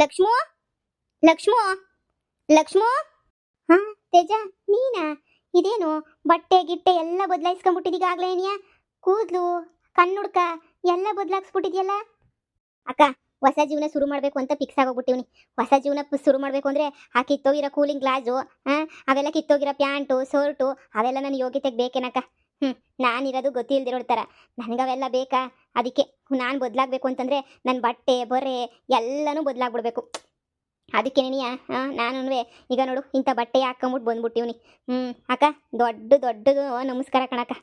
ಲಕ್ಷ್ಮೋ, ಲಕ್ಷ್ಮೋ, ಲಕ್ಷ್ಮೋ. ಹಾ, ತೇಜ, ನೀನಾ? ಇದೇನು ಬಟ್ಟೆ ಗಿಟ್ಟೆ ಎಲ್ಲ ಬದಲಾಯಿಸ್ಕೊಂಡ್ಬಿಟ್ಟಿದೀಗಾಗ್ಲೇ ಏನಿಯಾ? ಕೂದ್ಲು, ಕಣ್ಣುಡ್ಕ ಎಲ್ಲ ಬದಲಾಯಿಸ್ಬಿಟ್ಟಿದ್ಯಲ್ಲ ಅಕ್ಕ. ಹೊಸ ಜೀವನ ಶುರು ಮಾಡಬೇಕು ಅಂತ ಫಿಕ್ಸ್ ಆಗೋಗ್ಬಿಟ್ಟಿವ್ನಿ. ಹೊಸ ಜೀವನ ಶುರು ಮಾಡಬೇಕು ಅಂದರೆ ಆ ಕಿತ್ತೋಗಿರೋ ಕೂಲಿಂಗ್ ಗ್ಲಾಸು, ಅವೆಲ್ಲ ಕಿತ್ತೋಗಿರೋ ಪ್ಯಾಂಟು ಶರ್ಟು ಅವೆಲ್ಲ ನನ್ನ ಯೋಗ್ಯತೆಗೆ ಬೇಕೇನಕ್ಕ. ನಾನಿರೋದು ಗೊತ್ತಿಲ್ದಿರೋ ಥರ ನನಗವೆಲ್ಲ ಬೇಕಾ? ಅದಕ್ಕೆ ನಾನು ಬದಲಾಗಬೇಕು ಅಂತಂದರೆ ನನ್ನ ಬಟ್ಟೆ ಬರೆ ಎಲ್ಲನೂ ಬದಲಾಗ್ಬಿಡ್ಬೇಕು. ಅದಕ್ಕೆ ನೀನಿಯ ನಾನು ಈಗ ನೋಡು ಇಂಥ ಬಟ್ಟೆ ಹಾಕೊಂಬಿಟ್ಟು ಬಂದ್ಬಿಟ್ಟಿವ್ನಿ. ಅಕ್ಕ, ದೊಡ್ಡದು ನಮಸ್ಕಾರ ಕಣಕ್ಕ.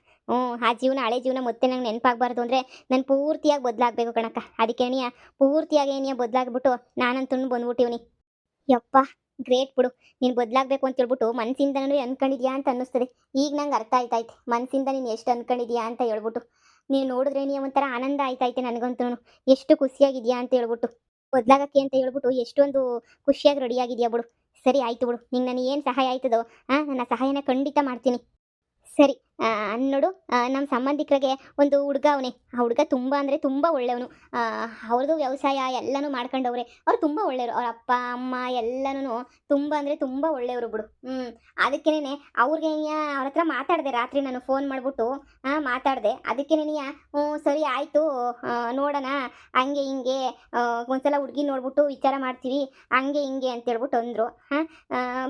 ಆ ಜೀವನ, ಹಳೆ ಜೀವನ ಮತ್ತೆ ನಂಗೆ ನೆನಪಾಗಬಾರ್ದು ಅಂದರೆ ನಾನು ಪೂರ್ತಿಯಾಗಿ ಬದಲಾಗಬೇಕು ಕಣಕ್ಕ. ಅದಕ್ಕೆ ನೀಯ ಪೂರ್ತಿಯಾಗಿ ಏನಿಯ ಬದಲಾಗ್ಬಿಟ್ಟು ನಾನಂತೂ ಬಂದ್ಬಿಟ್ಟಿವ್ನಿ. ಯಪ್ಪ, ಗ್ರೇಟ್ ಬಿಡು. ನೀನು ಬದಲಾಗಬೇಕು ಅಂತ ಹೇಳ್ಬಿಟ್ಟು ಮನಸ್ಸಿಂದನೂ ಅನ್ಕೊಂಡಿದ್ಯಾ ಅಂತ ಅನ್ನಿಸ್ತದೆ. ಈಗ ನಂಗೆ ಅರ್ಥ ಆಯ್ತಾಯ್ತು ಮನಸ್ಸಿಂದ ನೀನು ಎಷ್ಟು ಅನ್ಕೊಂಡಿದ್ಯಾ ಅಂತ ಹೇಳ್ಬಿಟ್ಟು. ನೀನು ನೋಡಿದ್ರೆ ನೀ ಒಂಥರ ಆನಂದ ಆಯ್ತಾಯ್ತೆ ನನಗಂತೂ. ಎಷ್ಟು ಖುಷಿಯಾಗಿದ್ಯಾ ಅಂತ ಹೇಳ್ಬಿಟ್ಟು, ಬದಲಾಗಕ್ಕೆ ಅಂತ ಹೇಳ್ಬಿಟ್ಟು ಎಷ್ಟೊಂದು ಖುಷಿಯಾಗಿ ರೆಡಿಯಾಗಿದ್ಯಾ ಬಿಡು. ಸರಿ ಆಯ್ತು ಬಿಡು, ನಿಂಗೆ ನನಗೆ ಏನು ಸಹಾಯ ಆಯ್ತದೋ ನನ್ನ ಸಹಾಯನ ಖಂಡಿತ ಮಾಡ್ತೀನಿ. ಸರಿ, ನೋಡು, ನಮ್ಮ ಸಂಬಂಧಿಕರಿಗೆ ಒಂದು ಹುಡುಗ ಅವನೇ. ಆ ಹುಡುಗ ತುಂಬ ಅಂದರೆ ತುಂಬ ಒಳ್ಳೆಯವನು. ಅವ್ರದ್ದು ವ್ಯವಸಾಯ ಎಲ್ಲನೂ ಮಾಡ್ಕೊಂಡವ್ರೆ. ಅವ್ರು ತುಂಬ ಒಳ್ಳೆಯವರು. ಅವ್ರ ಅಪ್ಪ ಅಮ್ಮ ಎಲ್ಲನೂ ತುಂಬ ಅಂದರೆ ತುಂಬ ಒಳ್ಳೆಯವರು ಬಿಡು. ಅದಕ್ಕೇನೆ ಅವ್ರಿಗೆ ಅವ್ರ ಹತ್ರ ಮಾತಾಡಿದೆ ರಾತ್ರಿ, ನಾನು ಫೋನ್ ಮಾಡಿಬಿಟ್ಟು ಮಾತಾಡಿದೆ. ಅದಕ್ಕೇನೆಯ ಸರಿ ಆಯಿತು, ನೋಡೋಣ ಹಂಗೆ ಹಿಂಗೆ ಒಂದ್ಸಲ ಹುಡುಗಿ ನೋಡ್ಬಿಟ್ಟು ವಿಚಾರ ಮಾಡ್ತೀವಿ ಹಂಗೆ ಹಿಂಗೆ ಅಂತೇಳ್ಬಿಟ್ಟು ಅಂದರು.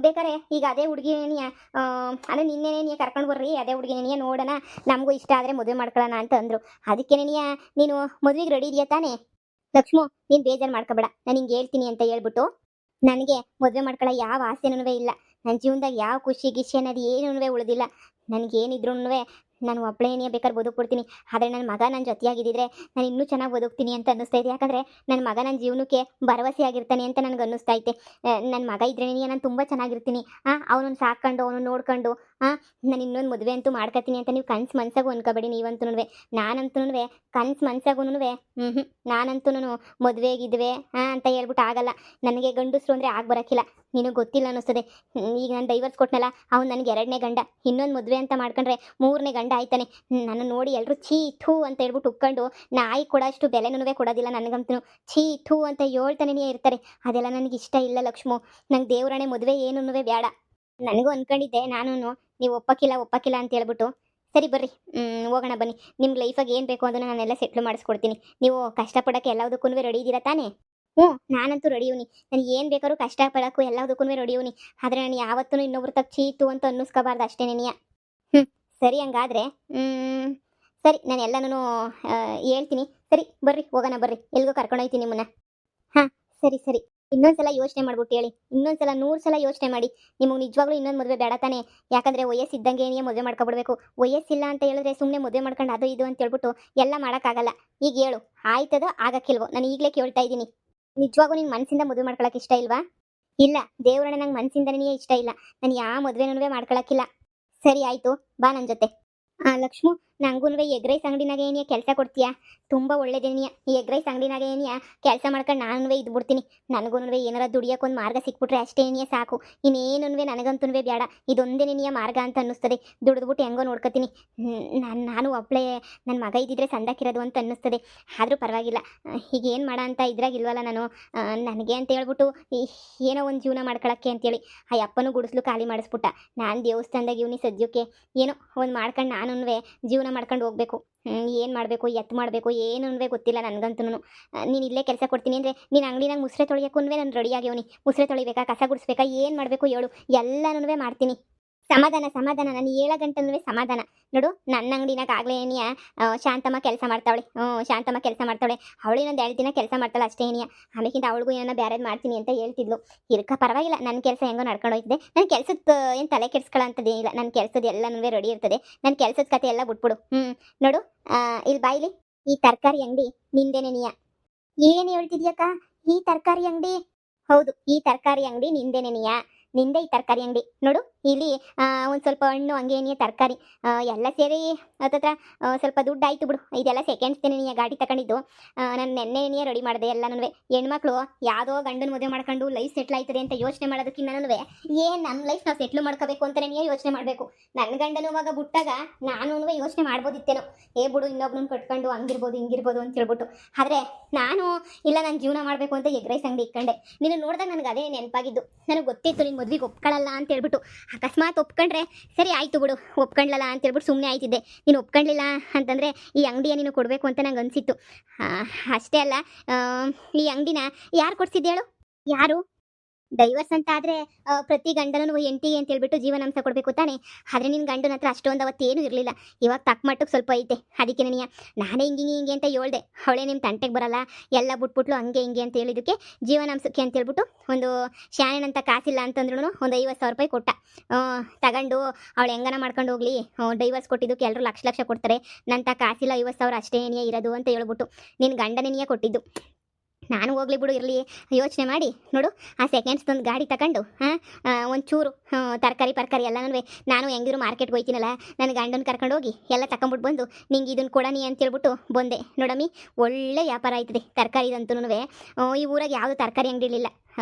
ಬೇಕಾರೆ ಈಗ ಅದೇ ಹುಡುಗಿನೇನಿಯ ಅಂದರೆ ನಿನ್ನೆನೇ ಕರ್ಕೊಂಡು ಬರ್ರಿ, ಅದೇ ಹುಡುಗಿನೇನಿಯ ನೋಡೋಣ, ನಮಗೂ ಇಷ್ಟ ಆದರೆ ಮದುವೆ ಮಾಡ್ಕೊಳ್ಳೋಣ ಅಂತ ಅಂದರು. ಅದಕ್ಕೇನೆಯ ನೀನು ಮದುವೆಗೆ ರೆಡಿ ಇದೆಯಾ ತಾನೇ? ಲಕ್ಷ್ಮೋ, ನೀನು ಬೇಜಾರು ಮಾಡ್ಕೋಬೇಡ, ನಾನು ಹಿಂಗೆ ಹೇಳ್ತೀನಿ ಅಂತ ಹೇಳ್ಬಿಟ್ಟು ನನಗೆ ಮದುವೆ ಮಾಡ್ಕೊಳ್ಳೋ ಯಾವ ಆಸೆನೂ ಇಲ್ಲ. ನನ್ನ ಜೀವನದಾಗ ಯಾವ ಖುಷಿ ಗಿಷಿ ಅನ್ನೋದು ಏನೂ ಉಳಿದಿಲ್ಲ. ನನಗೇನಿದ್ರೂ ನಾನು ಒಬ್ಬಳೇನೇ ಬೇಕಾದ್ರೆ ಬದುಕ್ಬಿಡ್ತೀನಿ. ಆದರೆ ನನ್ನ ಮಗ ನನ್ನ ಜೊತೆಯಾಗಿದ್ದಿದ್ರೆ ನಾನು ಇನ್ನೂ ಚೆನ್ನಾಗಿ ಬದುಕ್ತೀನಿ ಅಂತ ಅನ್ನಿಸ್ತಾ ಇದೆ. ಯಾಕಂದರೆ ನನ್ನ ಮಗ ನನ್ನ ಜೀವನಕ್ಕೆ ಭರವಸೆ ಆಗಿರ್ತಾನೆ ಅಂತ ನನಗೆ ಅನ್ನಿಸ್ತಾ ಐತೆ. ನನ್ನ ಮಗ ಇದ್ರೇ ನಾನು ತುಂಬ ಚೆನ್ನಾಗಿರ್ತೀನಿ. ಅವನನ್ನು ಸಾಕೊಂಡು ಅವನು ನೋಡ್ಕೊಂಡು ನಾನು ಇನ್ನೊಂದು ಮದುವೆ ಅಂತೂ ಮಾಡ್ಕೊತೀನಿ ಅಂತ ನೀವು ಕನ್ಸು ಮನ್ಸಾಗೂ ಅನ್ಕೋಬೇಡಿ. ನೀವಂತೂ ನಾನಂತೂ ಕನ್ಸು ಮನ್ಸಾಗೂ ನಾನಂತೂ ಮದುವೆಗಿದ್ವೆ ಅಂತ ಹೇಳ್ಬಿಟ್ಟು ಆಗಲ್ಲ. ನನಗೆ ಗಂಡಸರು ಅಂದರೆ ಬರೋಕ್ಕಿಲ್ಲ. ನಿನಗೆ ಗೊತ್ತಿಲ್ಲ ಅನ್ನಿಸ್ತದೆ. ಈಗ ನಾನು ಡೈವರ್ಸ್ ಕೊಟ್ಟನಲ್ಲ, ಅವ್ನು ನನಗೆ 2ನೇ ಗಂಡ. ಇನ್ನೊಂದು ಮದುವೆ ಅಂತ ಮಾಡ್ಕೊಂಡ್ರೆ 3ನೇ ಗಂಡ ಆಯ್ತಾನೆ. ನನ್ನ ನೋಡಿ ಎಲ್ಲರೂ ಛೀ ಥೂ ಅಂತ ಹೇಳ್ಬಿಟ್ಟು ಉಕ್ಕೊಂಡು ನಾಯಿ ಕೊಡೋಷ್ಟು ಬೆಲೆನೂ ಕೊಡೋದಿಲ್ಲ ನನಗಂತೂ. ಛೀ ಥೂ ಅಂತ ಹೇಳ್ತಾನೇ ಇರ್ತಾರೆ. ಅದೆಲ್ಲ ನನಗೆ ಇಷ್ಟ ಇಲ್ಲ ಲಕ್ಷ್ಮೋ. ನಂಗೆ ದೇವರಣೆ ಮದುವೆ ಏನೂ ಬೇಡ. ನನಗೂ ಅಂದ್ಕೊಂಡಿದ್ದೆ ನಾನು, ನೀವು ಒಪ್ಪಕ್ಕಿಲ್ಲ ಅಂತ ಹೇಳ್ಬಿಟ್ಟು. ಸರಿ ಬರ್ರಿ, ಹೋಗೋಣ ಬನ್ನಿ. ನಿಮ್ಮ ಲೈಫಾಗಿ ಏನು ಬೇಕು ಅದನ್ನು ನಾನೆಲ್ಲ ಸೆಟ್ಲ್ ಮಾಡಿಸ್ಕೊಡ್ತೀನಿ. ನೀವು ಕಷ್ಟಪಡೋಕ್ಕೆ ಎಲ್ಲದಕ್ಕೂ ರೆಡಿ ಇದ್ದೀರಾ ತಾನೇ? ನಾನಂತೂ ರೆಡಿಯೂನಿ. ನನಗೆ ಏನು ಬೇಕಾದ್ರೂ ಕಷ್ಟಪಡೋಕ್ಕೂ ಎಲ್ಲದಕ್ಕೂ ರೆಡಿಯೂನಿ. ಆದರೆ ನಾನು ಯಾವತ್ತೂ ಇನ್ನೊಬ್ರು ತಕ್ಕ ಚೀತು ಅಂತ ಅನ್ನಿಸ್ಕೋಬಾರ್ದು ಅಷ್ಟೇ ನೆನೆಯ. ಸರಿ, ಹಂಗಾದರೆ ಸರಿ, ನಾನು ಎಲ್ಲನೂ ಹೇಳ್ತೀನಿ. ಸರಿ ಬರ್ರಿ, ಹೋಗೋಣ ಬರ್ರಿ, ಎಲ್ಗೋ ಕರ್ಕೊಂಡೋಯ್ತೀನಿ ನಿಮ್ಮನ್ನ. ಸರಿ, ಇನ್ನೊಂದ್ಸಲ ಯೋಚನೆ ಮಾಡ್ಬಿಟ್ಟು ಹೇಳಿ. ಇನ್ನೊಂದ್ಸಲ 100 ಸಲ ಯೋಚನೆ ಮಾಡಿ. ನಿಮಗೆ ನಿಜವಾಗ್ಲೂ ಇನ್ನೊಂದು ಮದುವೆ ಬೇಡ ತಾನೆ? ಯಾಕಂದರೆ ವಯಸ್ಸಿದ್ದಂಗೆ ಏನೇ ಮದುವೆ ಮಾಡ್ಕೊಬಿಡ್ಬೇಕು. ವಯಸ್ಸಿಲ್ಲ ಅಂತ ಹೇಳಿದ್ರೆ ಸುಮ್ಮನೆ ಮದುವೆ ಮಾಡ್ಕೊಂಡು ಅದು ಇದು ಅಂತ ಹೇಳ್ಬಿಟ್ಟು ಎಲ್ಲ ಮಾಡೋಕ್ಕಾಗಲ್ಲ. ಈಗ ಹೇಳು, ಆಯ್ತದ ಆಗಕ್ಕಿಲ್ವೋ? ನಾನು ಈಗಲೇ ಕೇಳ್ತಾ ಇದ್ದೀನಿ. ನಿಜವಾಗೂ ನಿನ್ನ ಮನಸ್ಸಿಂದ ಮದುವೆ ಮಾಡ್ಕೊಳಕ್ಕೆ ಇಷ್ಟ ಇಲ್ವಾ? ಇಲ್ಲ, ದೇವರನ್ನ ನಂಗೆ ಮನಸ್ಸಿಂದನೇ ಇಷ್ಟ ಇಲ್ಲ. ನಾನು ಯಾವ ಮದುವೆನೂ ಮಾಡ್ಕೊಳಕ್ಕಿಲ್ಲ. ಸರಿ ಆಯಿತು, ಬಾ ನನ್ನ ಜೊತೆ. ಲಕ್ಷ್ಮು, ನಂಗೂ ಎಗ್ ರೈಸ್ ಅಂಗಡಿನಾಗ ಏನಿಯ ಕೆಲಸ ಕೊಡ್ತೀಯಾ? ತುಂಬ ಒಳ್ಳೇದೇನಿಯ. ಈ ಎಗ್ ರೈಸ್ ಅಂಗಡಿನಾಗ ಏನಿಯ ಕೆಲಸ ಮಾಡ್ಕೊಂಡು ನಾನು ಇದ್ಬಿಡ್ತೀನಿ. ನನಗೂ ಏನಾರ ದುಡಿಯೋಕ್ಕೊಂದು ಮಾರ್ಗ ಸಿಕ್ಬಿಟ್ರೆ ಅಷ್ಟೇ ಏನಿಯ ಸಾಕು. ಇನ್ನೇನು ನನಗಂತೂ ಬೇಡ. ಇದೊಂದೇ ನಿನಿಯ ಮಾರ್ಗ ಅಂತ ಅನ್ನಿಸ್ತದೆ. ದುಡಿದ್ಬಿಟ್ಟು ಹೆಂಗೋ ನೋಡ್ಕೊತೀನಿ. ನಾನು ಒಬ್ಬಳೇ ನನ್ನ ಮಗ ಇದ್ದಿದ್ರೆ ಸಂದಾಕಿರೋದು ಅಂತ ಅನ್ನಿಸ್ತದೆ. ಆದರೂ ಪರವಾಗಿಲ್ಲ. ಈಗ ಏನು ಮಾಡ ಅಂತ ಇದ್ರಾಗಿಲ್ವಲ್ಲ ನಾನು. ನನಗೆ ಅಂತ ಹೇಳ್ಬಿಟ್ಟು ಏನೋ ಒಂದು ಜೀವನ ಮಾಡ್ಕೊಳಕ್ಕೆ ಅಂತೇಳಿ ಆ ಅಪ್ಪನೂ ಗುಡಿಸ್ಲು ಖಾಲಿ ಮಾಡಿಸ್ಬಿಟ್ಟ. ನಾನು ದೇವಸ್ಥಾನದಾಗ ಇವನಿ ಸದ್ಯಕ್ಕೆ ಏನೋ ಒಂದು ಮಾಡ್ಕೊಂಡು ನಾನು ಜೀವನ ಮಾಡ್ಕೊಂಡು ಹೋಗ್ಬೇಕು. ಏನು ಮಾಡಬೇಕು, ಮಾಡಬೇಕು ಏನೂ ಗೊತ್ತಿಲ್ಲ ನನಗಂತೂ. ನೀನು ಇಲ್ಲೇ ಕೆಲಸ ಕೊಡ್ತೀನಿ ಅಂದರೆ ನೀನು ಅಂಗಡಿನಾಗ ಮುಸ್ರೆ ತೊಳಿಯೋಕ್ಕೂ ನಾನು ರೆಡಿ ಆಗ್ಯವನಿ. ಮುಸ್ರೆ ತೊಳಿಬೇಕಾ, ಕಸ ಗುಡಿಸ್ಬೇಕಾ, ಏನು ಮಾಡಬೇಕು ಹೇಳು, ಎಲ್ಲನೂ ಮಾಡ್ತೀನಿ. ಸಮಾಧಾನ, ನಾನು 7 ಗಂಟೆ ಸಮಾಧಾನ. ನೋಡು, ನನ್ನ ಅಂಗಡಿನಾಗ ಆಗಲೇ ಏನಿಯ ಶಾಂತಮ್ಮ ಕೆಲಸ ಮಾಡ್ತಾವಳೆ. ಶಾಂತಮ್ಮ ಕೆಲಸ ಮಾಡ್ತಾವಳೆ. ಅವಳು ಇನ್ನೊಂದು 2 ದಿನ ಕೆಲಸ ಮಾಡ್ತಾಳೆ ಅಷ್ಟೇ ಏನಿಯ. ಆಮೇಲಿಂದ ಅವಳಿಗೂ ಏನೋ ಬೇರೆದು ಮಾಡ್ತೀನಿ ಅಂತ ಹೇಳ್ತಿದ್ಲು. ಪರವಾಗಿಲ್ಲ, ನನ್ನ ಕೆಲಸ ಹೆಂಗೋ ನಡ್ಕೊಂಡು ಹೋಗ್ತದೆ. ನನ್ನ ಕೆಲಸದ ಏನು ತಲೆ ಕೆಡಿಸ್ಕೊಳ್ಳೋಂಥದ್ದೇನಿಲ್ಲ. ನನ್ನ ಕೆಲಸದ ಎಲ್ಲನೂ ರೆಡಿ ಇರ್ತದೆ. ನನ್ನ ಕೆಲಸದ ಕತೆ ಎಲ್ಲ ಬಿಟ್ಬಿಡು. ನೋಡು, ಇಲ್ಲಿ ಬಾಯಿಲಿ, ಈ ತರಕಾರಿ ಅಂಗಡಿ ನಿಂದೇನೇನಿಯ. ಏನು ಹೇಳ್ತಿದ್ಯಕ್ಕ? ಈ ತರಕಾರಿ ಅಂಗಡಿ? ಹೌದು, ಈ ತರಕಾರಿ ಅಂಗಡಿ ನಿಂದೇನೇನಿಯ. ನಿಂದೆ ಈ ತರಕಾರಿ ಅಂಗಡಿ. ನೋಡು, ಇಲ್ಲಿ ಒಂದು ಸ್ವಲ್ಪ ಹಣ್ಣು ಹಂಗೆ ಏನಿಯ ತರಕಾರಿ ಎಲ್ಲ ಸೇರಿ ಹತ್ತತ್ರ ಸ್ವಲ್ಪ ದುಡ್ಡು ಆಯ್ತು ಬಿಡು. ಇದೆಲ್ಲ ಸೆಕೆಂಡ್ಸ್ ನೀ ಗಾಡಿ ತಗೊಂಡಿದ್ದು. ನಾನು ನೆನ್ನೆ ರೆಡಿ ಮಾಡಿದೆ ಎಲ್ಲನೂ. ಹೆಣ್ಮಕ್ಳು ಯಾವುದೋ ಗಂಡನ ಮದುವೆ ಮಾಡ್ಕೊಂಡು ಲೈಫ್ ಸೆಟ್ಲ್ ಆಯ್ತದೆ ಅಂತ ಯೋಚನೆ ಮಾಡೋದಕ್ಕಿಂತ ಏನು ನಮ್ಮ ಲೈಫ್ ನಾವು ಸೆಟ್ಲ್ ಮಾಡ್ಕೋಬೇಕು ಅಂತಲೇ ನೀವೇ ಯೋಚನೆ ಮಾಡಬೇಕು. ನನ್ನ ಗಂಡನು ಇವಾಗ ಬಿಟ್ಟಾಗ ನಾನು ಯೋಚನೆ ಮಾಡ್ಬೋದಿತ್ತೇನೋ, ಬಿಡು ಇನ್ನೊಬ್ನನ್ನ ಕಟ್ಕೊಂಡು ಹಂಗಿರ್ಬೋದು ಹಿಂಗಿರ್ಬೋದು ಅಂತ ಹೇಳ್ಬಿಟ್ಟು. ಆದರೆ ನಾನು ಇಲ್ಲ, ನಾನು ಜೀವನ ಮಾಡಬೇಕು ಅಂತ ಎಗ್ ರೈಸ್ ಅಂಗಡಿ ಇಟ್ಕೊಂಡೆ. ನೀನು ನೋಡಿದಾಗ ನನಗೆ ಅದೇ ನೆನಪಾಗಿದ್ದು. ನನಗೆ ಗೊತ್ತಿತ್ತು ನೀನು ಮದುವೆಗೆ ಒಪ್ಕೊಳ್ಳಲ್ಲ ಅಂತ ಹೇಳ್ಬಿಟ್ಟು. ಅಕಸ್ಮಾತ್ ಒಪ್ಕೊಂಡ್ರೆ ಸರಿ ಆಯಿತು ಬಿಡು, ಒಪ್ಕೊಂಡ್ಲಲ್ಲ ಅಂತ ಹೇಳ್ಬಿಟ್ಟು ಸುಮ್ಮನೆ ಆಯ್ತಿದ್ದೆ. ನೀನು ಒಪ್ಕೊಳ್ಳಿಲ್ಲ ಅಂತಂದರೆ ಈ ಅಂಗಡಿಯ ನೀನು ಕೊಡಬೇಕು ಅಂತ ನಂಗೆ ಅನಿಸಿತ್ತು. ಅಷ್ಟೇ ಅಲ್ಲ, ಈ ಅಂಗಡಿನ ಯಾರು ಕೊಡ್ಸಿದ್ದೆ ಹೇಳು? ಯಾರು? ಡೈವರ್ಸ್ ಅಂತ ಆದರೆ ಪ್ರತಿ ಗಂಡನೂ ಹೆಂಡತಿಗೆ ಅಂತ ಹೇಳ್ಬಿಟ್ಟು ಜೀವನಾಂಶ ಕೊಡಬೇಕು ತಾನೇ. ಆದರೆ ನಿನ್ನ ಗಂಡನ ಹತ್ರ ಅಷ್ಟೊಂದು ಅವತ್ತೇನೂ ಇರಲಿಲ್ಲ. ಇವಾಗ ತಕ್ಕ ಮಟ್ಟಕ್ಕೆ ಸ್ವಲ್ಪ ಐತೆ. ಅದಕ್ಕೆ ನಾನೇ ಹಿಂಗೆ ಅಂತ ಹೇಳ್ದೆ. ಅವಳೇ ನಿಮ್ಮ ತಂಟೆಗೆ ಬರಲ್ಲ, ಎಲ್ಲ ಬಿಟ್ಬಿಟ್ಲು ಹಂಗೆ ಹಿಂಗೆ ಅಂತ ಹೇಳಿದ್ದಕ್ಕೆ ಜೀವನಾಂಶಕ್ಕೆ ಅಂತ ಹೇಳ್ಬಿಟ್ಟು ಒಂದು ಶಾಣೆನಂತ ಕಾಸಿಲ್ಲ ಅಂತಂದ್ರೂ ಒಂದು 50,000 ರೂಪಾಯಿ ಕೊಟ್ಟ. ತಗೊಂಡು ಅವಳು ಹೆಂಗನ ಮಾಡ್ಕೊಂಡು ಹೋಗ್ಲಿ, ಡೈವರ್ಸ್ ಕೊಟ್ಟಿದ್ದಕ್ಕೆ ಎಲ್ಲರೂ ಲಕ್ಷ ಲಕ್ಷ ಕೊಡ್ತಾರೆ, ನಂತ ಕಾಸಿಲ್ಲ 50,000 ಅಷ್ಟೇ ಇರೋದು ಅಂತ ಹೇಳ್ಬಿಟ್ಟು ನಿನ್ನ ಗಂಡನೇ ಕೊಟ್ಟಿದ್ದು. ನಾನು ಹೋಗ್ಲಿ ಬಿಡು, ಇರಲಿ ಯೋಚನೆ ಮಾಡಿ ನೋಡು. ಆ ಸೆಕೆಂಡ್ಸ್ದೊಂದು ಗಾಡಿ ತಗೊಂಡು ಒಂಚೂರು ತರಕಾರಿ ಎಲ್ಲನೂ ನಾನು ಹೆಂಗಿದ್ರು ಮಾರ್ಕೆಟ್ಗೆ ಹೋಯ್ತೀನಲ್ಲ, ನನ್ನ ಗಂಡನ ಕರ್ಕೊಂಡು ಹೋಗಿ ಎಲ್ಲ ತಗೊಂಬಿಟ್ಟು ಬಂದು ನಿಂಗೆ ಇದನ್ನು ಕೊಡನಿ ಅಂತೇಳ್ಬಿಟ್ಟು ಬಂದೆ. ನೋಡಮ್ಮಿ, ಒಳ್ಳೆ ವ್ಯಾಪಾರ ಆಯ್ತದೆ ತರಕಾರಿದಂತೂ. ಈ ಊರಾಗ ಯಾವುದು ತರಕಾರಿ ಅಂಗಡಿ ಇರಲಿಲ್ಲ,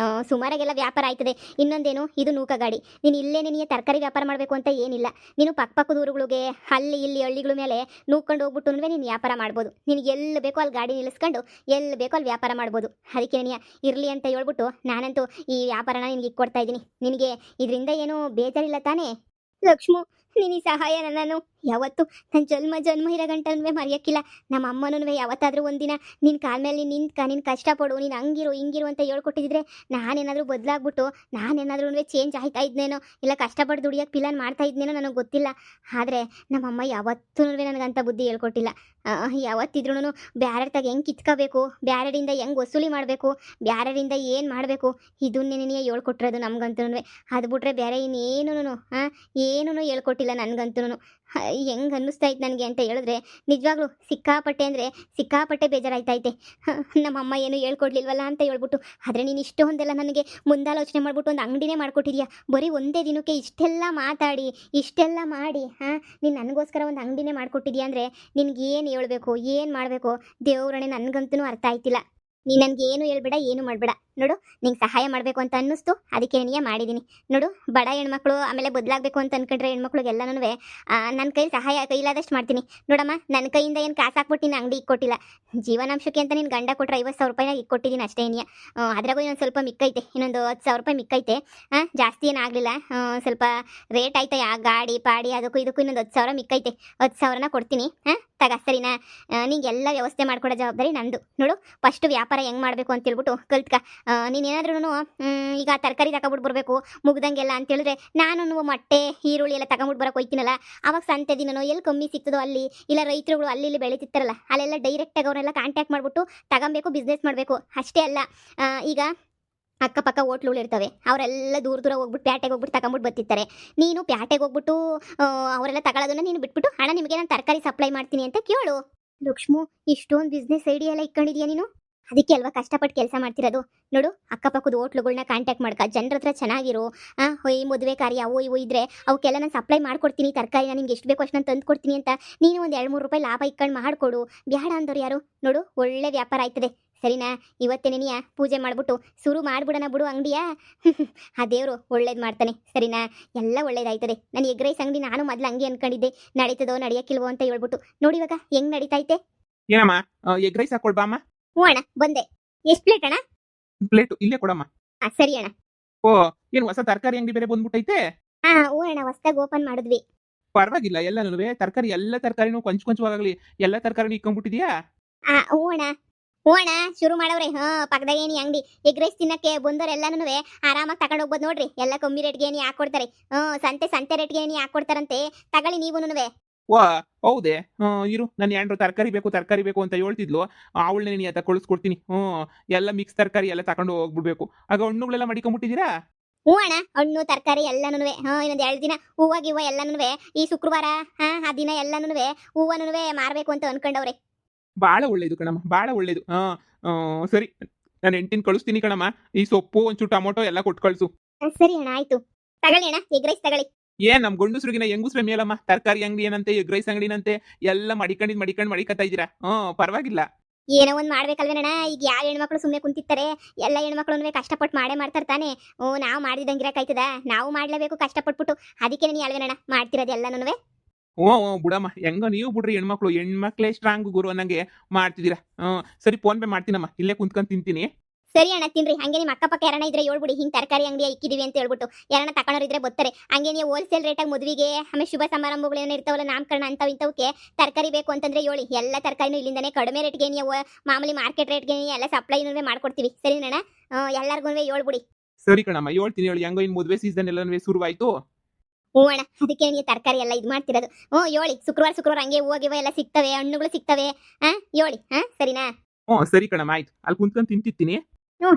ಸುಮಾರಾಗೆಲ್ಲ ವ್ಯಾಪಾರ ಆಯ್ತದೆ. ಇನ್ನೊಂದೇನು, ಇದು ನೂಕ ಗಾಡಿ. ನೀನು ಇಲ್ಲೇ ನಿನಗೆ ತರಕಾರಿ ವ್ಯಾಪಾರ ಮಾಡಬೇಕು ಅಂತ ಏನಿಲ್ಲ. ನೀನು ಪಕ್ಕದ ಊರುಗಳಿಗೆ ಅಲ್ಲಿ ಇಲ್ಲಿ ಹಳ್ಳಿಗಳ ಮೇಲೆ ನೂಕೊಂಡು ಹೋಗ್ಬಿಟ್ಟು ನೀನು ವ್ಯಾಪಾರ ಮಾಡ್ಬೋದು. ನಿನಗೆ ಎಲ್ಲಿ ಬೇಕೋ ಅಲ್ಲಿ ಗಾಡಿ ನಿಲ್ಲಿಸ್ಕೊಂಡು ಎಲ್ಲಿ ಬೇಕೋ ಅಲ್ಲಿ ವ್ಯಾಪಾರ ಮಾಡ್ಬೋದು. ಅದಕ್ಕೆ ನೀನು ಇರಲಿ ಅಂತ ಹೇಳ್ಬಿಟ್ಟು ನಾನಂತೂ ಈ ವ್ಯಾಪಾರನ ನಿನಗೆ ಕೊಡ್ತಾ ಇದ್ದೀನಿ. ನಿನಗೆ ಇದರಿಂದ ಏನೂ ಬೇಜಾರಿಲ್ಲ ತಾನೇ? ಲಕ್ಷ್ಮು, ನಿನ್ನ ಸಹಾಯ ನಾನು ಯಾವತ್ತು ನನ್ನ ಜನ್ಮ ಇರೋ ಗಂಟನೂ ಮರೆಯೋಕ್ಕಿಲ್ಲ. ನಮ್ಮ ಅಮ್ಮನೂ ಯಾವತ್ತಾದರೂ ಒಂದಿನ ನಿನ್ನ ಕಾಲ ಮೇಲೆ ನೀನು ಕಷ್ಟಪಡು, ನೀನು ಹಂಗಿರು ಹಿಂಗಿರು ಅಂತ ಹೇಳ್ಕೊಟ್ಟಿದ್ರೆ ನಾನೇನಾದರೂ ಬದಲಾಗ್ಬಿಟ್ಟು ನಾನೇನಾದ್ರೂ ಚೇಂಜ್ ಆಯ್ತಾ ಇದ್ನೇನೋ, ಇಲ್ಲ ಕಷ್ಟಪಟ್ಟು ದುಡಿಯೋಕ್ಕೆ ಪ್ಲಾನ್ ಮಾಡ್ತಾ ಇದ್ನೇನೋ ನನಗೆ ಗೊತ್ತಿಲ್ಲ. ಆದರೆ ನಮ್ಮಮ್ಮ ಯಾವತ್ತೂ ನನಗಂಥ ಬುದ್ಧಿ ಹೇಳ್ಕೊಟ್ಟಿಲ್ಲ. ಯಾವತ್ತಿದ್ರೂ ಬ್ಯಾರೆಡ್ತಾಗ ಹೆಂಗೆ ಕಿತ್ಕೋಬೇಕು, ಬ್ಯಾರೆಡಿಂದ ಹೆಂಗೆ ವಸೂಲಿ ಮಾಡಬೇಕು, ಬ್ಯಾರೆಡಿಂದ ಏನು ಮಾಡಬೇಕು, ಇದನ್ನೇ ನೀನೇ ಹೇಳ್ಕೊಟ್ಟಿರೋದು ನಮಗಂತೂ. ಅದು ಬಿಟ್ರೆ ಬೇರೆ ಇನ್ನೇನೂ ಏನೂ ಹೇಳ್ಕೊಟ್ಟಿಲ್ಲ ನನಗಂತೂ. ಹೆಂಗೆ ಅನ್ನಿಸ್ತಾ ಇತ್ತು ನನಗೆ ಅಂತ ಹೇಳಿದ್ರೆ ನಿಜವಾಗ್ಲೂ ಸಿಕ್ಕಾಪಟ್ಟೆ ಅಂದರೆ ಸಿಕ್ಕಾಪಟ್ಟೆ ಬೇಜಾರಾಯ್ತೈತೆ. ನಮ್ಮಮ್ಮ ಏನು ಹೇಳ್ಕೊಡ್ಲಿಲ್ವಲ್ಲ ಅಂತ ಹೇಳ್ಬಿಟ್ಟು. ಆದರೆ ನೀನು ಇಷ್ಟೊಂದೆಲ್ಲ ನನಗೆ ಮುಂದಾಲೋಚನೆ ಮಾಡ್ಬಿಟ್ಟು ಒಂದು ಅಂಗಡಿನೇ ಮಾಡಿಕೊಟ್ಟಿದ್ಯಾ. ಬರೀ ಒಂದೇ ದಿನಕ್ಕೆ ಇಷ್ಟೆಲ್ಲ ಮಾತಾಡಿ ಇಷ್ಟೆಲ್ಲ ಮಾಡಿ ನೀನು ನನಗೋಸ್ಕರ ಒಂದು ಅಂಗಡಿನೇ ಮಾಡಿಕೊಟ್ಟಿದ್ಯಾ ಅಂದರೆ ನಿನಗೇನು ಹೇಳ್ಬೇಕು, ಏನು ಮಾಡಬೇಕು ದೇವ್ರಣೆ ನನಗಂತೂ ಅರ್ಥ ಆಯ್ತಿಲ್ಲ. ನೀನು ನನಗೆ ಏನು ಹೇಳ್ಬೇಡ, ಏನು ಮಾಡಬೇಡ. ನೋಡು, ನಿಂಗೆ ಸಹಾಯ ಮಾಡಬೇಕು ಅಂತ ಅನ್ನಿಸ್ತು, ಅದಕ್ಕೆ ನೀನೇ ಮಾಡಿದ್ದೀನಿ. ನೋಡು, ಬಡ ಹೆಣ್ಮಕ್ಳು ಆಮೇಲೆ ಬದಲಾಗಬೇಕು ಅಂತ ಅನ್ಕೊಂಡ್ರೆ ಹೆಣ್ಮಕ್ಳಿಗೆಲ್ಲನೂ ನನ್ನ ಕೈ ಸಹಾಯ ಕೈಲಾದಷ್ಟು ಮಾಡ್ತೀನಿ. ನೋಡಮ್ಮ, ನನ್ನ ಕೈಯಿಂದ ಏನು ಕಾಸು ಹಾಕ್ಬಿಟ್ಟು ನೀನು ಅಂಗಡಿ ಇಕ್ಕೊಟ್ಟಿಲ್ಲ. ಜೀವನಾಂಶಕ್ಕೆ ಅಂತ ನೀನು ಗಂಡ ಕೊಟ್ಟರೆ 50,000 ರೂಪಾಯಿನ ಇಕ್ಕೊಟ್ಟಿದ್ದೀನಿ ಅಷ್ಟೇ. ಅದ್ರಾಗೂ ಇನ್ನೊಂದು ಸ್ವಲ್ಪ ಮಿಕ್ಕೈತೆ, ಇನ್ನೊಂದು 10,000 ರೂಪಾಯಿ ಮಿಕ್ಕೈತೆ. ಜಾಸ್ತಿ ಏನಾಗಲಿಲ್ಲ, ಸ್ವಲ್ಪ ರೇಟ್ ಆಯ್ತಾ ಆ ಗಾಡಿ ಪಾಡಿ ಅದಕ್ಕೂ ಇದಕ್ಕೂ ಇನ್ನೊಂದು 10,000 ಮಿಕ್ಕೈತೆ. 10,000ನ ಕೊಡ್ತೀನಿ. ತಗ ಸರಿನಾ? ನಿಂಗೆಲ್ಲ ವ್ಯವಸ್ಥೆ ಮಾಡ್ಕೊಡೋ ಜವಾಬ್ದಾರಿ ನಂದು. ನೋಡು, ಫಸ್ಟು ವ್ಯಾಪಾರ ಹೆಂಗೆ ಮಾಡಬೇಕು ಅಂತೇಳ್ಬಿಟ್ಟು ಕಲ್ತ್ಕ. ನೀನೇನಾದ್ರೂ ಈಗ ತರಕಾರಿ ತಗೊಂಬಿಟ್ಟು ಬರಬೇಕು ಮುಗ್ದಂಗೆಲ್ಲ ಅಂತೇಳಿದ್ರೆ ನಾನು ಮೊಟ್ಟೆ ಈರುಳ್ಳಿ ಎಲ್ಲ ತಗೊಂಬಿಟ್ಟು ಬರೋಕೆ ಹೋಯ್ತೀನಲ್ಲ, ಅವಾಗ ಸಂತೆ ದಿನನೋ ಎಲ್ಲಿ ಕಮ್ಮಿ ಸಿಗ್ತದೋ ಅಲ್ಲಿ, ಇಲ್ಲ ರೈತರುಗಳು ಅಲ್ಲಿ ಇಲ್ಲಿ ಬೆಳೀತಿರ್ತಾರಲ್ಲ ಅಲ್ಲೆಲ್ಲ ಡೈರೆಕ್ಟಾಗಿ ಅವರೆಲ್ಲ ಕಾಂಟ್ಯಾಕ್ಟ್ ಮಾಡಿಬಿಟ್ಟು ತಗೊಬೇಕು, ಬಿಸ್ನೆಸ್ ಮಾಡಬೇಕು. ಅಷ್ಟೇ ಅಲ್ಲ, ಈಗ ಅಕ್ಕಪಕ್ಕ ಹೋಟ್ಲುಗಳು ಇರ್ತವೆ, ಅವರೆಲ್ಲ ದೂರ ಹೋಗ್ಬಿಟ್ಟು ಪ್ಯಾಟೆಗೆ ಹೋಗ್ಬಿಟ್ಟು ತಗೊಂಬಿಟ್ಟು ಬರ್ತಿರ್ತಾರೆ. ನೀನು ಪ್ಯಾಟೆಗೆ ಹೋಗ್ಬಿಟ್ಟು ಅವರೆಲ್ಲ ತಗೊಳ್ಳೋದನ್ನ ನೀನು ಬಿಟ್ಬಿಟ್ಟು ಅಣ್ಣ ನಿಮಗೆ ನಾನು ತರಕಾರಿ ಸಪ್ಲೈ ಮಾಡ್ತೀನಿ ಅಂತ ಕೇಳು. ಲಕ್ಷ್ಮು, ಇಷ್ಟೊಂದು ಬಿಸ್ನೆಸ್ ಐಡಿಯಾ ಎಲ್ಲ ಇಟ್ಕೊಂಡಿದ್ಯಾ ನೀನು? ಅದಕ್ಕೆ ಅಲ್ವಾ ಕಷ್ಟಪಟ್ಟು ಕೆಲಸ ಮಾಡ್ತಿರೋದು. ನೋಡು, ಅಕ್ಕಪಕ್ಕದ ಹೋಟ್ಲುಗಳನ್ನ ಕಾಂಟ್ಯಾಕ್ಟ್ ಮಾಡ್ಕ, ಜನರ ಹತ್ರ ಚೆನ್ನಾಗಿರು. ಈ ಮದುವೆ ಕಾರ್ಯ ಅವು ಇವು ಇದ್ರೆ ಅವಕ್ಕೆಲ್ಲ ನಾನು ಸಪ್ಲೈ ಮಾಡ್ಕೊಡ್ತೀನಿ ತರಕಾರಿನ, ನಿಮ್ಗೆ ಎಷ್ಟು ಬೇಕೋ ಅಷ್ಟು ನಾನು ತಂದು ಕೊಡ್ತೀನಿ ಅಂತ ನೀನು ಒಂದು 2-3 ರೂಪಾಯಿ ಲಾಭ ಇಟ್ಕೊಂಡು ಮಾಡಿಕೊಡು. ಬೇಡ ಅಂದವ್ರು ಯಾರು? ನೋಡು, ಒಳ್ಳೆ ವ್ಯಾಪಾರ ಆಯ್ತದೆ ಸರಿನಾ? ಇವತ್ತೇ ನೀನಿಯ ಪೂಜೆ ಮಾಡಿಬಿಟ್ಟು ಶುರು ಮಾಡಿಬಿಡೋಣ ಬಿಡು ಅಂಗಡಿಯ. ಆ ದೇವರು ಒಳ್ಳೇದು ಮಾಡ್ತಾನೆ ಸರಿನಾ? ಎಲ್ಲ ಒಳ್ಳೇದಾಯ್ತದೆ. ನಾನು ಎಗ್ ರೈಸ್ ಅಂಗಡಿ ನಾನು ಮೊದಲು ಹಂಗೆ ಅನ್ಕೊಂಡಿದ್ದೆ, ನಡೀತದೋ ನಡಿಯಕ್ಕಿಲ್ವೋ ಅಂತ ಹೇಳ್ಬಿಟ್ಟು. ನೋಡಿ ಇವಾಗ ಹೆಂಗ್ ನಡೀತೈತೆ. ಏನಮ್ಮ, ಎಗ್ ರೈಸ್ ಹಾಕೊಳ್ಬಾ ಅಮ್ಮ. ಹ್ಞೂ ಅಣ್ಣ, ಬಂದೆ. ಎಷ್ಟು ಪ್ಲೇಟ್ ಅಣ್ಣ? ಪ್ಲೇಟು ಇಲ್ಲೇ ಕೊಡಮ್ಮ. ಸರಿ ಅಣ್ಣ. ಓ, ಏನು ಹೊಸ ತರಕಾರಿ ಅಂಗಡಿ ಬೇರೆ ಬಂದ್ಬಿಟ್ಟೈತೆ? ಹ್ಞೂ ಅಣ್ಣ, ಹೊಸ್ದಾಗಿ ಓಪನ್ ಮಾಡಿದ್ವಿ. ಪರವಾಗಿಲ್ಲ, ಎಲ್ಲನೂ ತರಕಾರಿ ಎಲ್ಲ ತರಕಾರಿನೂ ಕೊಂಚವಾಗಲಿ ಎಲ್ಲ ತರಕಾರಿನೂ ಇಕ್ಕೊಂಡ್ಬಿಟ್ಟಿದ್ಯಾ? ಹ್ಞೂ ಅಣ್ಣ, ಶುರು ಮಾಡವ್ರೆ. ಪಕ್ಕದಾಗ ಏನಿ ಅಂಗಡಿ ಎಗ್ ರೈಸ್ ತಿನ್ನಕ್ಕೆ ಬಂದವರೆಲ್ಲನೂ ಆರಾಮಾಗಿ ತಗೊಂಡು ಹೋಗ್ಬೋದು ನೋಡ್ರಿ. ಎಲ್ಲ ಕಮ್ಮಿ ರೇಟ್ಗೆ ಏನಿ ಹಾಕೊಡ್ತಾರೆ. ಸಂತೆ ರೇಟ್ಗೆ ಏನಿ ಹಾಕೊಡ್ತಾರಂತೆ. ತಗೊಳ್ಳಿ ನೀವುನುವೆ. ವಾ, ಹೌದೇ? ಇರು, ನನ್ನ ಯಾಂಡ್ರು ತರಕಾರಿ ಬೇಕು ಅಂತ ಹೇಳ್ತಿದ್ಲು. ಅವಳನ್ನೇ ನೀನು ಅತ್ತ ಕಳಿಸ್ಕೊಡ್ತೀನಿ. ಎಲ್ಲ ಮಿಕ್ಸ್ ತರಕಾರಿ ಎಲ್ಲ ತಗೊಂಡು ಹೋಗ್ಬಿಡ್ಬೇಕು. ಆಗ ಹಣ್ಣುಗಳೆಲ್ಲ ಮಡಿಕೊಂಡ್ಬಿಟ್ಟಿದ್ದೀರಾ? ಹ್ಞೂ ಅಣ್ಣ, ಹಣ್ಣು ತರಕಾರಿ ಎಲ್ಲನೂ ಇನ್ನೊಂದು 2 ದಿನ ಹೂವು ಗಿವ್ವ ಎಲ್ಲನೂ ಈ ಶುಕ್ರವಾರ ಆ ದಿನ ಎಲ್ಲನೂ ಹೂವನೂ ಮಾರಬೇಕು ಅಂತ ಅನ್ಕೊಂಡವ್ರೆ. ಭಾಳ ಒಳ್ಳೇದು ಕಣಮ್ಮ, ಭಾಳ ಒಳ್ಳೇದು. ಸರಿ, ನಾನು ಹೆಂಡ್ತಿನ ಕಳಿಸ್ತೀನಿ ಕಣಮ್ಮ. ಈ ಸೊಪ್ಪು ಒಂಚೂರು ಟೊಮೊಟೊ ಎಲ್ಲ ಕೊಟ್ಟು ಕಳಿಸು. ಸರಿ ಅಣ್ಣ, ಆಯ್ತು. ತಗೊಳ್ಳಿ ಅಣ್ಣ ಎಗ್ ರೈಸ್ ತಗೊಳ್ಳಿ. ಏನ್ ನಮ್ ಗಂಡಸ್ರಿಗಿನ ಹೆಂಗುಸ್ರ ಮೇಲಮ್ಮ ತರಕಾರಿ ಅಂಗಡಿ ಏನಂತೆ ಎಗ್ ರೈಸ್ ಅಂಗಡಿನಂತೆ ಎಲ್ಲ ಮಡಿಕತ್ತಾ ಇದ್ದೀರಾ. ಪರವಾಗಿಲ್ಲ. ಏನೋ ಒಂದ್ ಮಾಡ್ಬೇಕಲ್ವೇನಣ್ಣ. ಈಗ ಯಾವ ಹೆಣ್ಮಕ್ಳು ಸುಮ್ಮನೆ ಕುಂತಿರ್ತಾರೆ. ಎಲ್ಲ ಹೆಣ್ಮಕ್ಳು ಕಷ್ಟಪಟ್ಟು ಮಾಡ್ತಾರೆ ತಾನೆ. ನಾವು ಮಾಡಿದಂಗಿರಕಾಯ್ತದ, ನಾವು ಮಾಡ್ಲೇಬೇಕು ಕಷ್ಟಪಟ್ಬಿಟ್ಟು. ಅದಕ್ಕೆ ನೀ ಅಲ್ವೇನಣ್ಣ ಮಾಡ್ತಿರೋದು ಎಲ್ಲನೂ. ಬಿಡಮ್ಮ, ಹೆಂಗ ನೀವು ಬಿಡ್ರಿ ಹೆಣ್ಮಕ್ಳೇ ಸ್ಟ್ರಾಂಗ್ ಗುರು ಅನ್ನಂಗೆ ಮಾಡ್ತಿದ್ದೀರಾ. ಸರಿ, ಫೋನ್ ಪೇ ಮಾಡ್ತೀನಮ್ಮ, ಇಲ್ಲೇ ಕುಂತ್ಕೊಂಡ್ ತಿಂತೀನಿ. ಸರಿ ಅಣ್ಣ ತಿನ್ರಿ. ಹಂಗೆ ನಿಮ್ಮ ಅಕ್ಕಪಕ್ಕ ಯಾರಣ್ಣ ಇದ್ರೆ ಹೇಳ್ಬಿಡಿ, ಹಿಂಗ್ ತರಕಾರಿ ಅಂಗಡಿ ಇಕ್ಕಿದೀವಿ ಅಂತ ಹೇಳ್ಬಿಟ್ಟು ಯಾರಣ್ಣ ತಕೊಂಡವ್ರು ಇದ್ರೆ ಬರ್ತಾರೆ. ಹಂಗೆ ನೀವು ಹೋಲ್ಸೇಲ್ ರೇಟಾಗಿ ಮದುವೆಗೆ ಆಮೇಲೆ ಶುಭ ಸಮಾರಂಭಗಳು ಏನೋ ಇರ್ತಾವಲ್ಲ, ನಾಮಕರಣ ಇಂಥವಕ್ಕೆ ತರಕಾರಿ ಬೇಕು ಅಂತಂದ್ರೆ ಹೇಳಿ. ಎಲ್ಲ ತರಕಾರಿನೂ ಇಲ್ಲಿಂದಾನೆ ಕಡಿಮೆ ರೇಟ್ಗೆ ನೀವು ಮಾಮೂಲಿ ಮಾರ್ಕೆಟ್ ರೇಟ್ಗೆ ಎಲ್ಲ ಸಪ್ಲೈನೂ ಮಾಡ್ಕೊಡ್ತೀವಿ. ಸರಿನಣ್ಣ? ಎಲ್ಲರಿಗೂ ಹೇಳ್ಬಿಡಿ. ಸರಿ ಕಣಮ್ಮ, ಹೇಳ್ತೀನಿ. ಹೇಳಿ ಹೆಂಗೋ ಇನ್ ಮದುವೆ ಸೀಸನ್ ಎಲ್ಲ ಶುರುವಾಯ್ತು. ಹ್ಞೂ ಅಣ್ಣ, ಅದಕ್ಕೆ ನೀವು ತರಕಾರಿ ಎಲ್ಲ ಇದು ಮಾಡ್ತಿರೋದು. ಹೇಳಿ. ಶುಕ್ರವಾರ ಹಂಗೆ ಹೋಗಿವ ಎಲ್ಲ ಸಿಗ್ತವೆ, ಹಣ್ಣುಗಳು ಸಿಗ್ತವೆ. ಹೇಳಿ. ಸರಿನಾ? ಸರಿ ಕಣಮ್ಮ, ಆಯ್ತು. ಅಲ್ಲಿ ಕುಂತ್ಕೊಂಡು ತಿಂತಿರ್ತೀನಿ.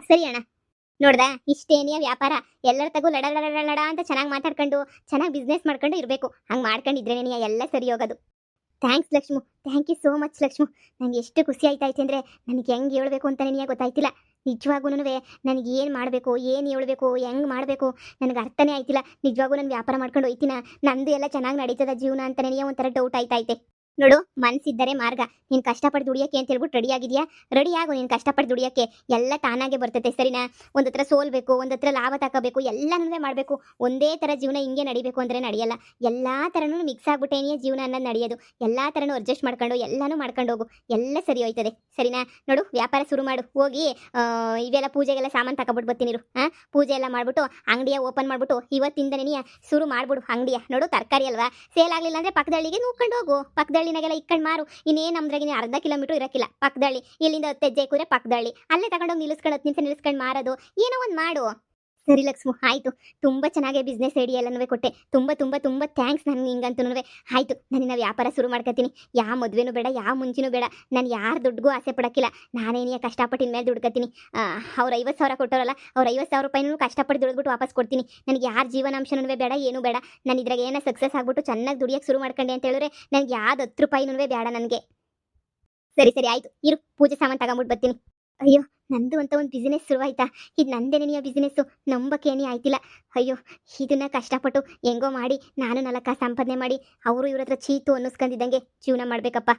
ಸರಿ ಅಣ್ಣ. ನೋಡ್ದ, ಇಷ್ಟೇನಿಯ ವ್ಯಾಪಾರ. ಎಲ್ಲರ ತಗೋ ಲಡ ಲಡ ಲಡ ಲಡ ಅಂತ ಚೆನ್ನಾಗಿ ಮಾತಾಡ್ಕೊಂಡು ಚೆನ್ನಾಗಿ ಬಿಸ್ನೆಸ್ ಮಾಡ್ಕೊಂಡು ಇರಬೇಕು. ಹಂಗೆ ಮಾಡ್ಕೊಂಡಿದ್ರೇನೆ ಎಲ್ಲ ಸರಿ ಹೋಗೋದು. Thanks Lakshmu, thank you so much Lakshmu. ನನಗೆ ಎಷ್ಟು ಖುಷಿ ಆಯ್ತಾಯ್ತು ಅಂದರೆ ನನಗೆ ಹೆಂಗೆ ಹೇಳ್ಬೇಕು ಅಂತ ನನಗೆ ಗೊತ್ತಾಯ್ತಿಲ್ಲ. ನಿಜವಾಗೂ ನನಗೆ ಏನು ಮಾಡಬೇಕು, ಏನು ಹೇಳ್ಬೇಕು, ಹೆಂಗೆ ಮಾಡಬೇಕು ನನಗೆ ಅರ್ಥನೇ ಆಯ್ತಿಲ್ಲ. ನಿಜವಾಗೂ ನಾನು ವ್ಯಾಪಾರ ಮಾಡ್ಕೊಂಡು ಹೋಯ್ತೀನ, ನಂದು ಎಲ್ಲ ಚೆನ್ನಾಗಿ ನಡೀತದ ಜೀವನ ಅಂತ ನನಗೆ ಒಂಥರ ಡೌಟ್ ಆಯ್ತೈತೆ. ನೋಡು, ಮನಸ್ಸಿದ್ದರೆ ಮಾರ್ಗ. ನೀನು ಕಷ್ಟಪಟ್ಟು ದುಡಿಯೋಕ್ಕೆ ಅಂತ ಹೇಳ್ಬಿಟ್ಟು ರೆಡಿ ಆಗಿದೆಯಾ? ರೆಡಿ ಆಗು. ನೀನು ಕಷ್ಟಪಟ್ಟು ದುಡಿಯೋಕ್ಕೆ ಎಲ್ಲ ತಾನಾಗೆ ಬರ್ತೈತೆ. ಸರಿನಾ? ಒಂದು ಹತ್ರ ಸೋಲ್ಬೇಕು, ಒಂದು ಹತ್ರ ಲಾಭ ತಗೋಬೇಕು, ಎಲ್ಲನೂ ಮಾಡಬೇಕು. ಒಂದೇ ಥರ ಜೀವನ ಹಿಂಗೆ ನಡಿಬೇಕು ಅಂದರೆ ನಡೆಯಲ್ಲ. ಎಲ್ಲ ಥರನೂ ಮಿಕ್ಸ್ ಆಗ್ಬಿಟ್ಟೇನೆಯೇ ಜೀವನ ಅನ್ನೋದು ನಡೆಯೋದು. ಎಲ್ಲ ಥರನೂ ಅಡ್ಜಸ್ಟ್ ಮಾಡ್ಕೊಂಡು ಎಲ್ಲನೂ ಮಾಡ್ಕೊಂಡು ಹೋಗು, ಎಲ್ಲ ಸರಿ ಹೋಯ್ತದೆ. ಸರಿನಾ? ನೋಡು, ವ್ಯಾಪಾರ ಶುರು ಮಾಡು. ಹೋಗಿ ಇವೆಲ್ಲ ಪೂಜೆಗೆಲ್ಲ ಸಾಮಾನು ತಗೊಬಿಟ್ಟು ಬರ್ತೀನಿ. ಪೂಜೆ ಎಲ್ಲ ಮಾಡಿಬಿಟ್ಟು ಅಂಗಡಿಯ ಓಪನ್ ಮಾಡಿಬಿಟ್ಟು ಇವತ್ತಿಂದನೇ ಶುರು ಮಾಡ್ಬಿಡು ಅಂಗಡಿಯ. ನೋಡು, ತರಕಾರಿ ಅಲ್ವಾ, ಸೇಲ್ ಆಗಲಿಲ್ಲ ಅಂದರೆ ಪಕ್ಕದಳ್ಳಿಗೆ ನೂಕೊಂಡು ಹೋಗು. ಪಕ್ಕದಳ್ಳಿನಾಗೆಲ್ಲ ಇಕ್ಕಂಡು ಮಾರು. ಇನ್ನೇನು ನಮ್ದ್ರಾಗಿನ ಅರ್ಧ ಕಿಲೋಮೀಟರ್ ಇರಕ್ಕಿಲ್ಲ ಪಕ್ಕದಳ್ಳಿ. ಇಲ್ಲಿಂದ 10 ಹೆಜ್ಜೆ ಕೂರೆ ಪಕ್ಕದಳ್ಳಿ. ಅಲ್ಲೇ ತಗೊಂಡೋಗಿ ನಿಲ್ಲಿಸ್ಕೊಂಡು 10 ನಿಮಿಷ ನಿಲ್ಲಿಸ್ಕೊಂಡು ಮಾರೋದು, ಏನೋ ಒಂದು ಮಾಡು. ಸರಿ ಲಕ್ಷ್ಮು, ಆಯಿತು. ತುಂಬ ಚೆನ್ನಾಗಿ ಬಿಸ್ನೆಸ್ ಐಡಿಯಾ ಎಲ್ಲನೂ ಕೊಟ್ಟೆ. ತುಂಬ ತುಂಬ ತುಂಬ ಥ್ಯಾಂಕ್ಸ್. ನನಗೆ ಹಿಂಗಂತೂ ಆಯಿತು. ನಾನಿನ್ನ ವ್ಯಾಪಾರ ಶುರು ಮಾಡ್ಕೊತೀನಿ. ಯಾವ ಮದುವೆನೂ ಬೇಡ, ಯಾವ ಮುಂಚಿನೂ ಬೇಡ. ನಾನು ಯಾರು ದುಡ್ಡಿಗೂ ಆಸೆ ಪಡೋಕ್ಕಿಲ್ಲ. ನಾನೇನೇ ಕಷ್ಟಪಟ್ಟಿನ ಮೇಲೆ ದುಡ್ಕೊತೀನಿ. ಅವ್ರು 50,000 ಕೊಟ್ಟೋರಲ್ಲ, ಅವ್ರು 50,000 ರೂಪಾಯಿನೂ ಕಷ್ಟಪಟ್ಟು ದುಡಿದ್ಬಿಟ್ಟು ವಾಪಸ್ ಕೊಡ್ತೀನಿ. ನನಗೆ ಯಾರ ಜೀವನಾಂಶನೂ ಬೇಡ, ಏನೂ ಬೇಡ. ನಾನು ಇದ್ರಾಗ ಏನೋ ಸಕ್ಸಸ್ ಆಗ್ಬಿಟ್ಟು ಚೆನ್ನಾಗಿ ದುಡಿಯೋಕ್ಕೆ ಶುರು ಮಾಡ್ಕೊಂಡೆ ಅಂತ ಹೇಳಿದ್ರೆ ನನಗೆ ಯಾವ್ದು 10 ರೂಪಾಯಿನೂ ಬೇಡ ನನಗೆ. ಸರಿ ಸರಿ ಆಯಿತು, ಇರು. ಪೂಜೆ ಸಾಮಾನು ತಗೊಂಬಿಟ್ಟು ಬರ್ತೀನಿ. ಅಯ್ಯೋ, ನಂದು ಅಂತ ಒಂದು ಬಿಸ್ನೆಸ್ ಶುರುವಾಯ್ತಾ? ಇದು ನಂದೇನೆಯ ಬಿಸ್ನೆಸ್ಸು? ನಂಬಕ್ಕೇನೇ ಆಯ್ತಿಲ್ಲ. ಅಯ್ಯೋ, ಇದನ್ನ ಕಷ್ಟಪಟ್ಟು ಹೆಂಗೋ ಮಾಡಿ ನಾನು 4 ಕಾಸು ಸಂಪಾದನೆ ಮಾಡಿ ಅವರು ಇವ್ರ ಹತ್ರ ಚೀತು ಅನ್ನಿಸ್ಕೊಂಡಿದ್ದಂಗೆ ಜೀವನ ಮಾಡಬೇಕಪ್ಪ.